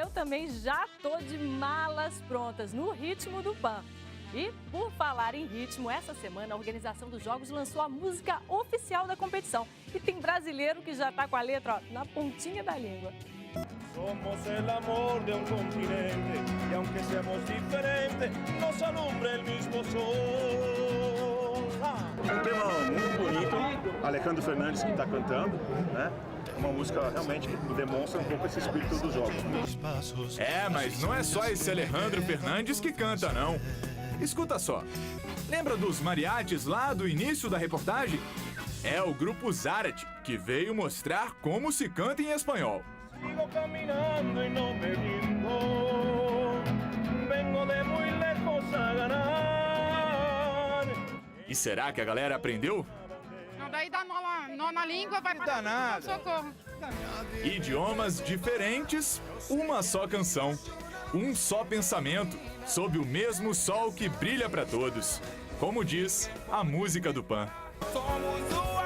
eu também já tô de malas prontas, no ritmo do Pan. E, por falar em ritmo, essa semana a organização dos Jogos lançou a música oficial da competição. E tem brasileiro que já tá com a letra, ó, na pontinha da língua. Somos el amor de un continente y aunque seamos diferentes, nos alumbra el mismo sol. Um tema muito bonito, Alejandro Fernandes que está cantando, né? Uma música realmente que demonstra um pouco esse espírito dos jogos. É, mas não é só esse Alejandro Fernandes que canta, não. Escuta só. Lembra dos mariachis lá do início da reportagem? É o grupo Zárate, que veio mostrar como se canta em espanhol. Sigo caminando y no me rindo, vengo de muy lejos a ganar. E será que a galera aprendeu? Não, daí dá nó na língua, vai para nada. Socorro. Idiomas diferentes, uma só canção. Um só pensamento, sob o mesmo sol que brilha para todos. Como diz a música do Pan. Somos